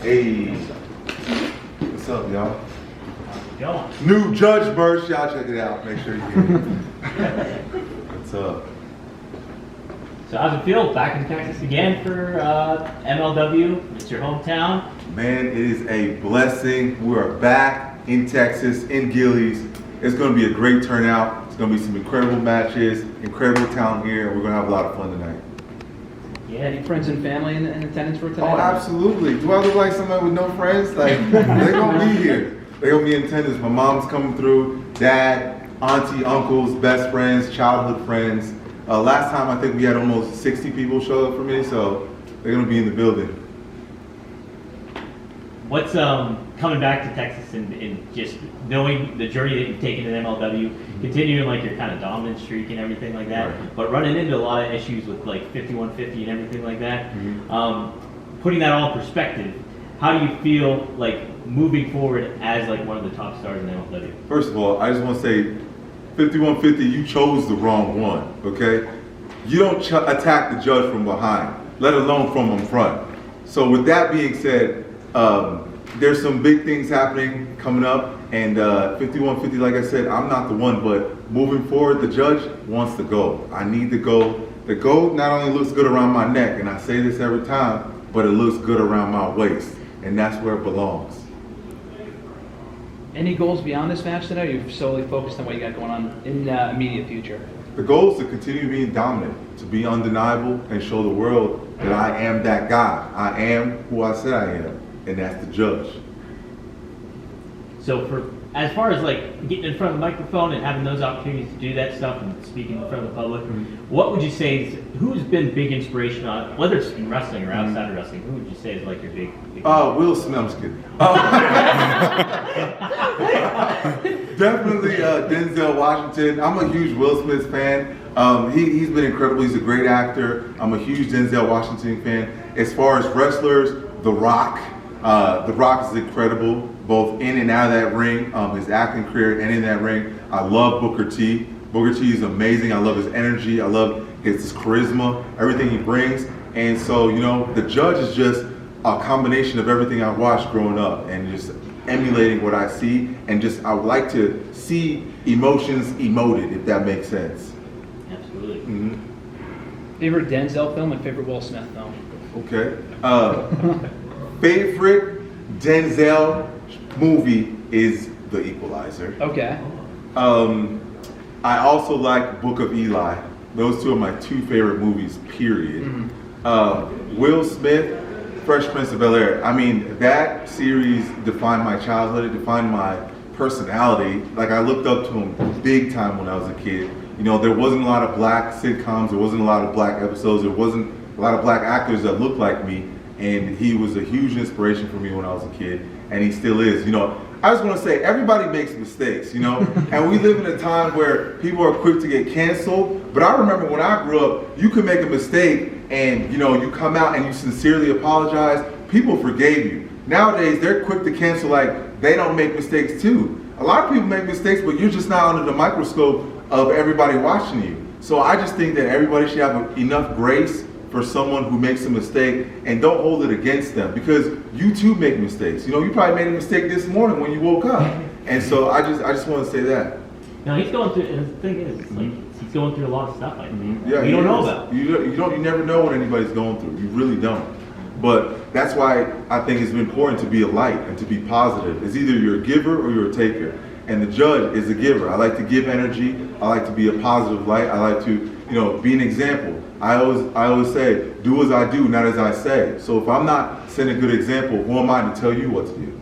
Hey, what's up, y'all? Go. New judge merch, y'all check it out. Make sure you get it. What's up? So how's it feel back in Texas again for MLW? It's your hometown. Man, it is a blessing. We are back in Texas, in Gilley's. It's going to be a great turnout. It's going to be some incredible matches, incredible talent here, and we're going to have a lot of fun tonight. Yeah, Any friends and family in attendance for tonight? Oh, absolutely. Do I look like somebody with no friends? Like, they're going to be here. They're going to be in attendance. My mom's coming through, dad, auntie, uncles, best friends, childhood friends. Last time, I think we had almost 60 people show up for me, so they're going to be in the building. What's coming back to Texas and just knowing the journey that you've taken in MLW, continuing like your kind of dominant streak and everything like that, Right. but running into a lot of issues with like 5150 and everything like that. Putting that all in perspective, how do you feel like moving forward as like one of the top stars in MLW? First of all, I just want to say, 5150, you chose the wrong one, okay? You don't attack the judge from behind, let alone from in front. So with that being said, there's some big things happening coming up, and 5150, like I said, I'm not the one, but moving forward, the judge wants the gold. I need the gold. The gold not only looks good around my neck, and I say this every time, but it looks good around my waist, and that's where it belongs. Any goals beyond this match tonight, or you're solely focused on what you got going on in the immediate future? The goal is to continue being dominant, to be undeniable, and show the world that I am that guy. I am who I said I am, and that's the judge. So for as far as like getting in front of the microphone and having those opportunities to do that stuff and speaking in front of the public, what would you say is, who's been big inspiration on, whether it's in wrestling or outside of wrestling, who would you say is like your big Will Smith, I'm just kidding. Definitely Denzel Washington. I'm a huge Will Smith fan. He's been incredible. He's a great actor. I'm a huge Denzel Washington fan. As far as wrestlers, The Rock. The Rock is incredible, both in and out of that ring, his acting career and in that ring. I love Booker T. Booker T is amazing. I love his energy. I love his charisma, everything he brings. And so, you know, the judge is just a combination of everything I watched growing up and just emulating what I see. And just, I would like to see emotions emoted, if that makes sense. Absolutely. Favorite Denzel film and favorite Will Smith film? Okay. Favorite Denzel movie is The Equalizer. Okay. I also like Book of Eli. Those two are my two favorite movies, period. Will Smith, Fresh Prince of Bel-Air. I mean, that series defined my childhood. It defined my personality. Like, I looked up to him big time when I was a kid. You know, there wasn't a lot of black sitcoms. There wasn't a lot of black episodes. There wasn't a lot of black actors that looked like me. And he was a huge inspiration for me when I was a kid. And he still is. You know, I just want to say, everybody makes mistakes, you know? And we live in a time where people are quick to get canceled. But I remember when I grew up, you could make a mistake and, you know, you come out and you sincerely apologize. People forgave you. Nowadays, they're quick to cancel like they don't make mistakes too. A lot of people make mistakes, but you're just not under the microscope of everybody watching you. So I just think that everybody should have enough grace for someone who makes a mistake and don't hold it against them, because you too make mistakes. You know, you probably made a mistake this morning when you woke up. And so I just want to say that. No, he's going through, and the thing is, like, he's going through a lot of stuff, I think. Yeah, you don't know about. You never know what anybody's going through. You really don't. But that's why I think it's important to be a light and to be positive. It's either you're a giver or you're a taker. And the judge is a giver. I like to give energy. I like to be a positive light. I like to, you know, be an example. I always say, do as I do, not as I say. So if I'm not setting a good example, who am I to tell you what to do?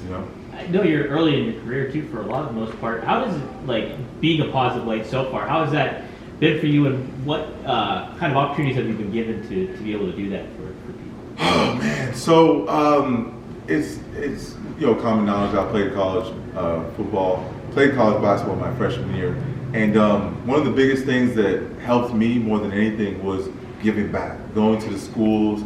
You know? I know you're early in your career too, for a lot of the most part. How does it, like, being a positive light so far, how has that been for you, and what kind of opportunities have you been given to be able to do that for people? Oh man, so it's you know, common knowledge. I played college football, played college basketball my freshman year, and one of the biggest things that helped me more than anything was giving back, going to the schools,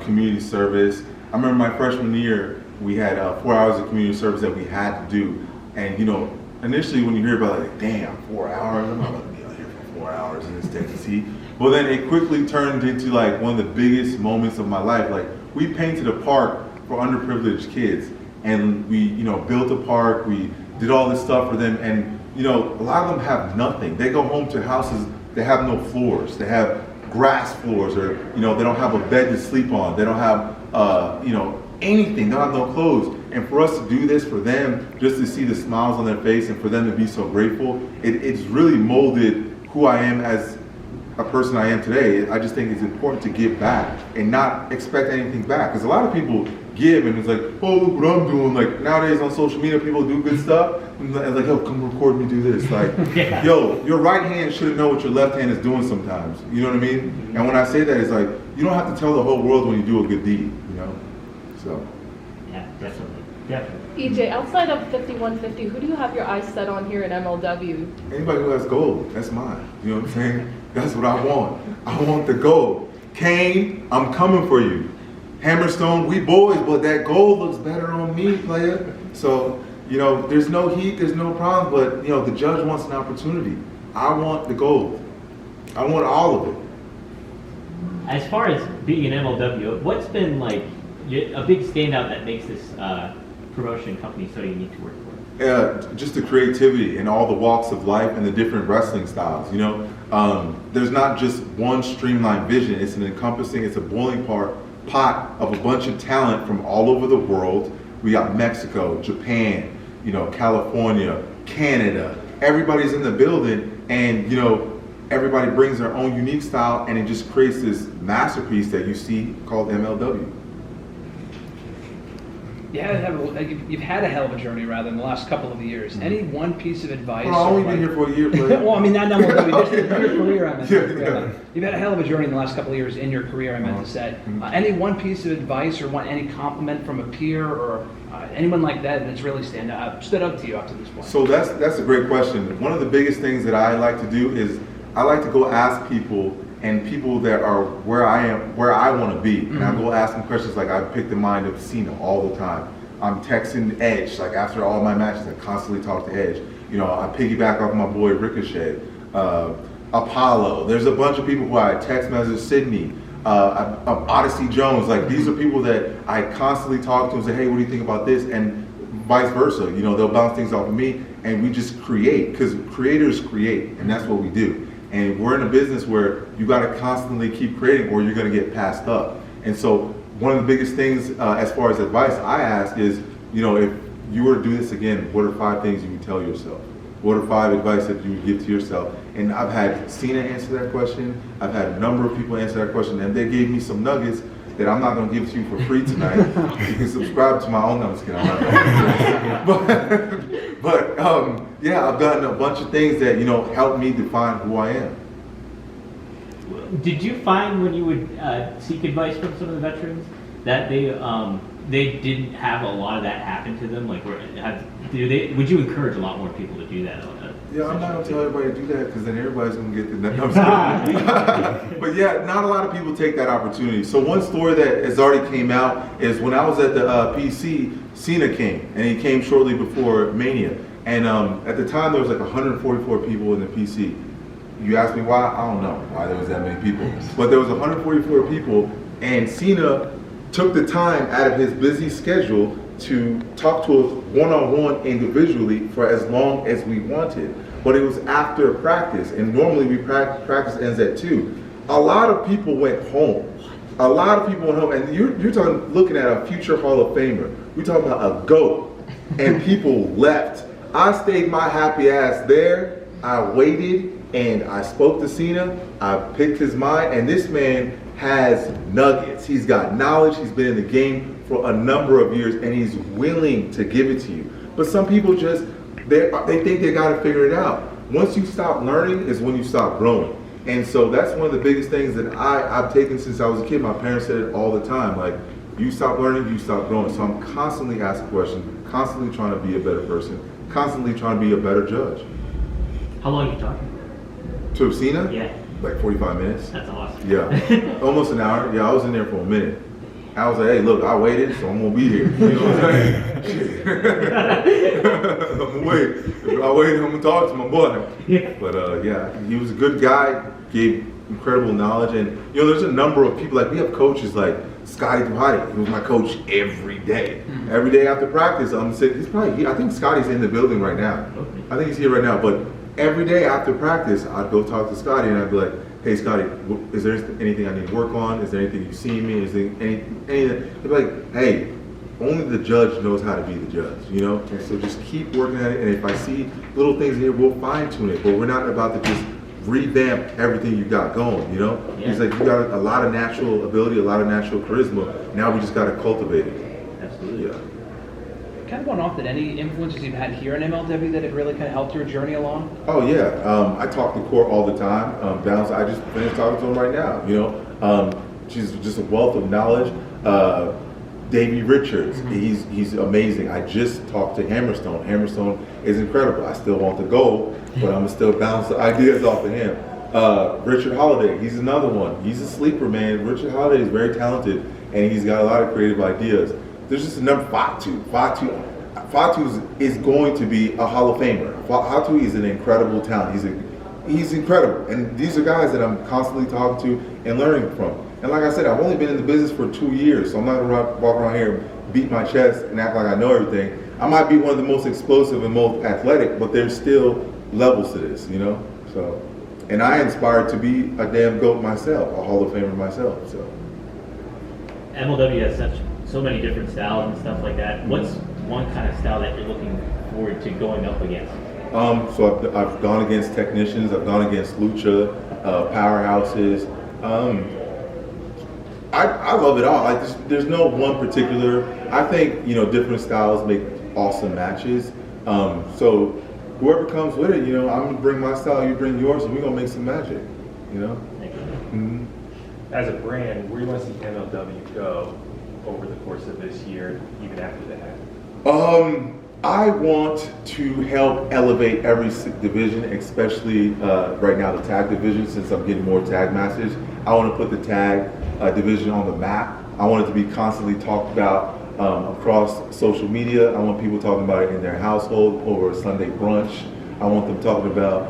community service. I remember my freshman year, we had 4 hours of community service that we had to do, and you know, initially when you hear about it, like, damn, 4 hours, I'm not gonna be out here for 4 hours in this Texas heat. Well, then it quickly turned into like one of the biggest moments of my life. Like, we painted a park for underprivileged kids, and we, built a park. We did all this stuff for them, and a lot of them have nothing. They go home to houses that have no floors. They have grass floors, or they don't have a bed to sleep on. They don't have anything. They don't have no clothes. And for us to do this for them, just to see the smiles on their face and for them to be so grateful, it's really molded who I am as a person I am today. I just think it's important to give back and not expect anything back. Because a lot of people give and it's like, oh, look what I'm doing. Like nowadays on social media, people do good stuff. And like, yo, come record me do this. Like, yeah. Yo, your right hand should know what your left hand is doing sometimes. You know what I mean? Mm-hmm. And when I say that, it's like, you don't have to tell the whole world when you do a good deed, So. Yeah, definitely. Definitely. EJ, outside of 5150, who do you have your eyes set on here at MLW? Anybody who has gold, that's mine. You know what I'm saying? That's what I want. I want the gold. Kane, I'm coming for you. Hammerstone, we boys, but that gold looks better on me, player. So, there's no heat, there's no problem, but, the judge wants an opportunity. I want the gold. I want all of it. As far as being an MLW, what's been like a big standout that makes this promotion company so unique to work for? Just the creativity in all the walks of life and the different wrestling styles. There's not just one streamlined vision. It's it's a boiling pot of a bunch of talent from all over the world. We got Mexico, Japan, California, Canada. Everybody's in the building, and everybody brings their own unique style, and it just creates this masterpiece that you see called MLW. You've had a hell of a journey, rather, in the last couple of years. Mm-hmm. Any one piece of advice? Well, I've only been here for a year. Well, I mean, not MLW, just in your career, I meant to say. Yeah. You've had a hell of a journey in the last couple of years in your career, I meant to say. Any one piece of advice or any compliment from a peer or anyone like that that's really stood out to you up to this point? So that's a great question. One of the biggest things that I like to do is I like to go ask people, and people that are where I want to be. And I go ask them questions like I pick the mind of Cena all the time. I'm texting Edge, like after all my matches, I constantly talk to Edge. I piggyback off my boy Ricochet, Apollo. There's a bunch of people who I text message, Sydney, Odyssey Jones. Like these are people that I constantly talk to and say, hey, what do you think about this? And vice versa. They'll bounce things off of me, and we just create, because creators create, and that's what we do. And we're in a business where you got to constantly keep creating or you're going to get passed up. And so one of the biggest things as far as advice I ask is, if you were to do this again, what are 5 things you would tell yourself? What are 5 advice that you would give to yourself? And I've had Cena answer that question. I've had a number of people answer that question, and they gave me some nuggets that I'm not going to give to you for free tonight. You can subscribe to my own numbers. But yeah, I've gotten a bunch of things that help me define who I am. Did you find when you would seek advice from some of the veterans that they didn't have a lot of that happen to them? Like, would you encourage a lot more people to do that? Yeah, I'm not going to tell everybody to do that because then everybody's going to get the But yeah, not a lot of people take that opportunity. So one story that has already came out is when I was at the PC, Cena came, and he came shortly before Mania. And at the time, there was like 144 people in the PC. You ask me why? I don't know why there was that many people. But there was 144 people, and Cena took the time out of his busy schedule to talk to us one-on-one individually for as long as we wanted. But it was after practice, and normally we practice ends at 2. A lot of people went home. A lot of people went home, and you're talking, looking at a future Hall of Famer. We're talking about a GOAT, and people left. I stayed my happy ass there. I waited, and I spoke to Cena. I picked his mind, and this man has nuggets. He's got knowledge. He's been in the game for a number of years, and he's willing to give it to you. But some people just, they think they got to figure it out. Once you stop learning is when you stop growing. And so that's one of the biggest things that I've taken since I was a kid. My parents said it all the time, like, you stop learning, you stop growing. So I'm constantly asking questions, constantly trying to be a better person, constantly trying to be a better judge. How long are you talking? To Cena? Yeah. Like 45 minutes. That's awesome. Yeah, almost an hour. Yeah, I was in there for a minute. I was like, hey, look, I waited, so I'm gonna be here. You know what I'm saying? shit. I'll wait. I'm gonna talk to my boy. But yeah, he was a good guy. Gave incredible knowledge, and you know, there's a number of people. Like we have coaches like Scotty Duhati. He was my coach every day. Every day after practice, I'm sitting. He's probably. I think Scotty's in the building right now. Okay. I think he's here right now. But every day after practice, I'd go talk to Scotty, and I'd be like, "Hey, Scotty, is there anything I need to work on? Is there anything you see in me? Is there anything?" He'd be like, "Hey, only the judge knows how to be the judge, you know? And so just keep working at it, and if I see little things here, we'll fine tune it, but we're not about to just revamp everything you got going, you know?" Yeah. He's like, "You got a lot of natural ability, a lot of natural charisma, now we just got to cultivate it." Absolutely. Yeah. Kind of going off that, any influences you've had here in MLW that have really kind of helped your journey along? Oh yeah, I talk to Court all the time. Balance, I just finished talking to him right now, you know? She's just a wealth of knowledge. Davey Richards, he's amazing. I just talked to Hammerstone. Hammerstone is incredible. I still want the gold, but I'm gonna still bounce the ideas off of him. Richard Holiday, he's another one. He's a sleeper, man. Richard Holiday is very talented, and he's got a lot of creative ideas. There's just a number, Fatu. Fatu is going to be a Hall of Famer. Fatu is an incredible talent. He's incredible, and these are guys that I'm constantly talking to and learning from. And like I said, I've only been in the business for 2 years, so I'm not gonna walk around here and beat my chest and act like I know everything. I might be one of the most explosive and most athletic, but there's still levels to this, you know? So, and I inspired to be a damn GOAT myself, a Hall of Famer myself, so. MLW has so many different styles and stuff like that. What's one kind of style that you're looking forward to going up against? So I've gone against technicians, I've gone against lucha, powerhouses. I love it all. Like there's no one particular. I think, you know, different styles make awesome matches. So whoever comes with it, you know, I'm gonna bring my style, you bring yours, and we're gonna make some magic. You know. Mm-hmm. As a brand, where do you want to see MLW go over the course of this year, even after that? I want to help elevate every division, especially right now the tag division, since I'm getting more tag masters. I want to put the tag division on the map. I want it to be constantly talked about across social media. I want people talking about it in their household over a Sunday brunch. I want them talking about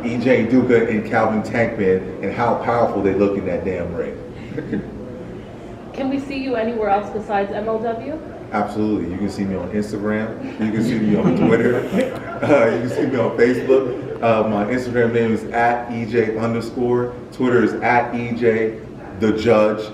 EJ Nduka and Calvin Tankman and how powerful they look in that damn ring. Can we see you anywhere else besides MLW? Absolutely. You can see me on Instagram. You can see me on Twitter. You can see me on Facebook. My Instagram name is @EJ_. Twitter is @EJ_the_judge.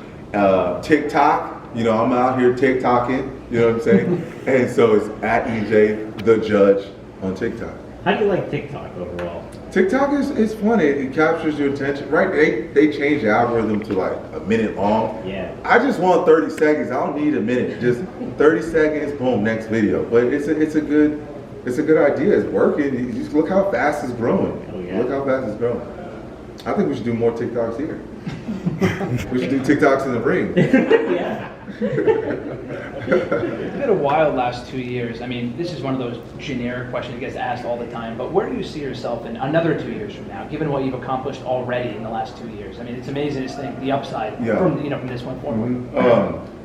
TikTok, you know, I'm out here TikToking. You know what I'm saying? And so it's @EJ_the_judge on TikTok. How do you like TikTok overall? TikTok is fun. It captures your attention. Right? They changed the algorithm to like a minute long. Yeah. I just want 30 seconds. I don't need a minute. Just 30 seconds. Boom. Next video. But it's a good idea. It's working. You just look how fast it's growing. Oh, yeah. Look how fast it's growing. I think we should do more TikToks here. We should do TikToks in the ring. Yeah. It's been a wild last 2 years. I mean, this is one of those generic questions that gets asked all the time, but where do you see yourself in another 2 years from now, given what you've accomplished already in the last 2 years? I mean, it's amazing to think the upside from this one forward.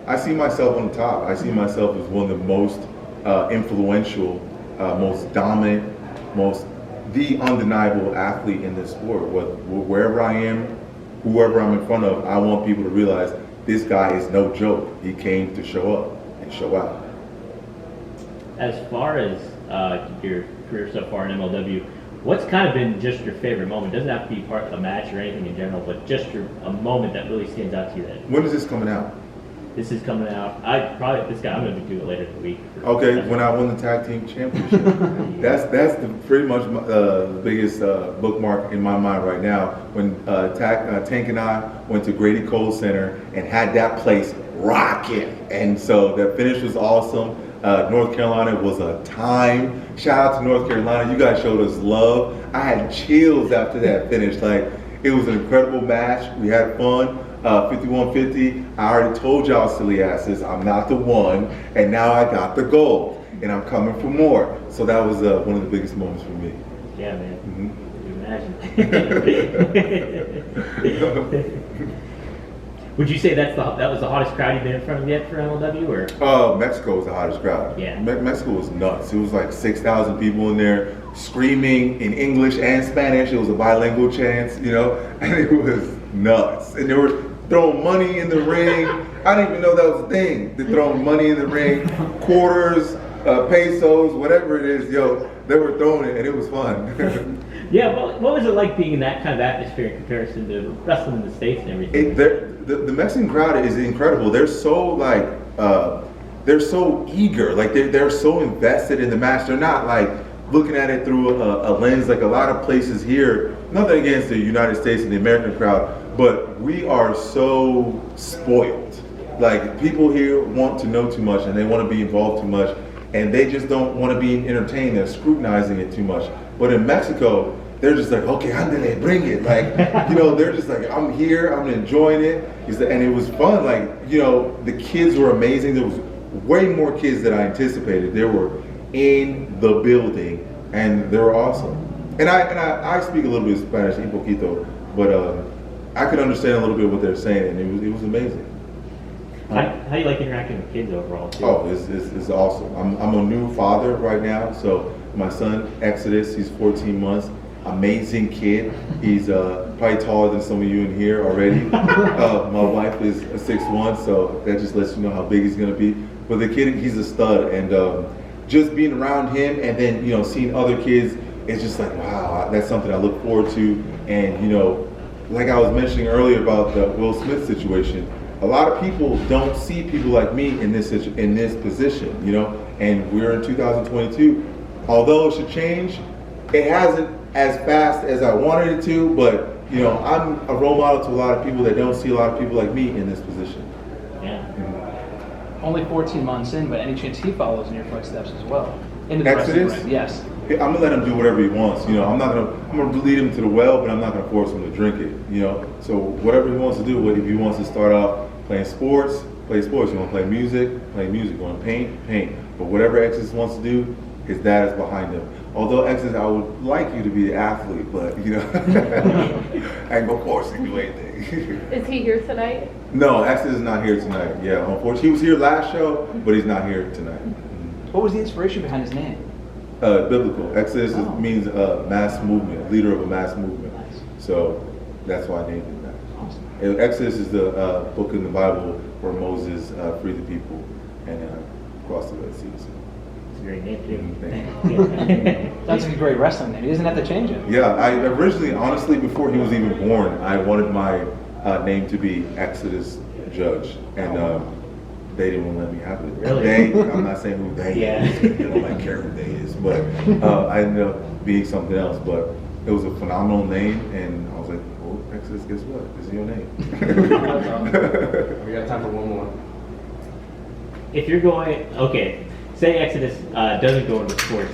I see myself on the top. I see myself as one of the most influential, most dominant, the undeniable athlete in this sport. Wherever I am, whoever I'm in front of, I want people to realize this guy is no joke. He came to show up and show out. As far as your career so far in MLW, what's kind of been just your favorite moment? It doesn't have to be part of a match or anything in general, but just a moment that really stands out to you. That When is this coming out? this is coming out. I'm going to do it later in the week. Okay, when I won the tag team championship. that's pretty much the biggest bookmark in my mind right now. When Tank and I went to Grady Cole Center and had that place rocking, and so that finish was awesome. North Carolina was a time. Shout out to North Carolina. You guys showed us love. I had chills after that finish. Like, it was an incredible match. We had fun. 51-50, I already told y'all silly asses, I'm not the one, and now I got the gold, and I'm coming for more. So that was one of the biggest moments for me. Yeah, man. Mm-hmm. Can you imagine? Would you say that was the hottest crowd you've been in front of yet for MLW, or? Mexico was the hottest crowd. Yeah. Mexico was nuts. It was like 6,000 people in there screaming in English and Spanish. It was a bilingual chants, and it was nuts. And they were throwing money in the ring. I didn't even know that was a thing. They're throwing money in the ring, quarters, pesos, whatever it is, they were throwing it, and it was fun. Yeah, well, what was it like being in that kind of atmosphere in comparison to wrestling in the States and everything? The Mexican crowd is incredible. They're so they're so eager. Like they're so invested in the match. They're not like looking at it through a lens like a lot of places here. Nothing against the United States and the American crowd, but we are so spoiled. Like people here want to know too much and they want to be involved too much, and they just don't want to be entertained. They're scrutinizing it too much. But in Mexico, they're just like, okay, andale, bring it. Like, they're just like, I'm here, I'm enjoying it. And it was fun. Like, the kids were amazing. There was way more kids than I anticipated. They were in the building, and they were awesome. And I speak a little bit of Spanish, un poquito, but I could understand a little bit what they're saying, and it was amazing. How do you like interacting with kids overall, too? Oh, it's awesome. I'm a new father right now, so my son, Exodus, he's 14 months. Amazing kid. He's probably taller than some of you in here already. My wife is 6'1", so that just lets you know how big he's going to be. But the kid, he's a stud, and just being around him and then, seeing other kids, it's just like, wow, that's something I look forward to. And, like I was mentioning earlier about the Will Smith situation, a lot of people don't see people like me in this position, and we're in 2022. Although it should change, it hasn't as fast as I wanted it to, but I'm a role model to a lot of people that don't see a lot of people like me in this position. Yeah. Only 14 months in, but any chance he follows in your footsteps as well? Into the Exodus? wrestling ring, yes. I'm gonna let him do whatever he wants. I'm gonna lead him to the well, but I'm not gonna force him to drink it. So whatever he wants to do, if he wants to start out playing sports, play sports. You want to play music, play music. You want to paint, paint. But whatever Exodus wants to do, his dad is behind him. Although Exodus, I would like you to be an athlete, but I ain't gonna force him to do anything. Is he here tonight? No, Exodus is not here tonight. Yeah, unfortunately, he was here last show, but he's not here tonight. What was the inspiration behind his name? Biblical. Exodus means mass movement, leader of a mass movement. Nice. So that's why I named it that. Awesome. Exodus is the book in the Bible where Moses freed the people and crossed the Red Sea. So. It's a great name, too. Sounds like a great wrestling name. He doesn't have to change it. Yeah, I originally, honestly, before he was even born, I wanted my name to be Exodus Judge, and they didn't want to let me have it. Really? They, I'm not saying who they is. Yeah. They don't like care who they is, but I ended up being something else. But it was a phenomenal name, and I was like, well, Exodus, guess what? This is your name. We got time for one more. If you're going, okay, say Exodus doesn't go into sports,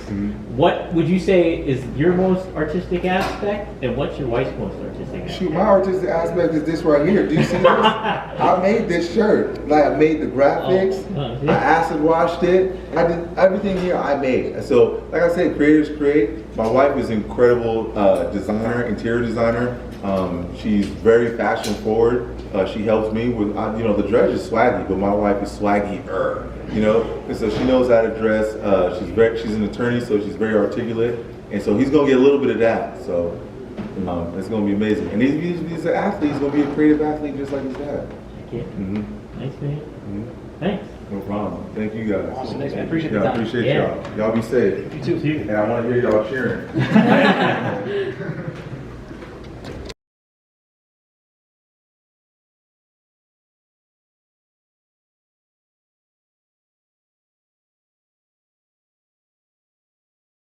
what would you say is your most artistic aspect, and what's your wife's most artistic aspect? Shoot, my artistic aspect is this right here. Do you see this? I made this shirt. Like, I made the graphics. Yeah. I acid washed it. I did everything here I made. So, like I said, creators create. My wife is an incredible designer, interior designer. She's very fashion forward. She helps me with, the dress is swaggy, but my wife is swaggier. And so she knows how to dress. She's an attorney, so she's very articulate, and so he's gonna get a little bit of that. So it's gonna be amazing. And he's an athlete. He's gonna be a creative athlete just like his dad. Yeah. Nice, man. Thanks. No problem. Thank you guys. Awesome. Thanks, man. Appreciate the Yeah, I time. appreciate Yeah. y'all. Y'all be safe. You too. And I want to hear y'all cheering.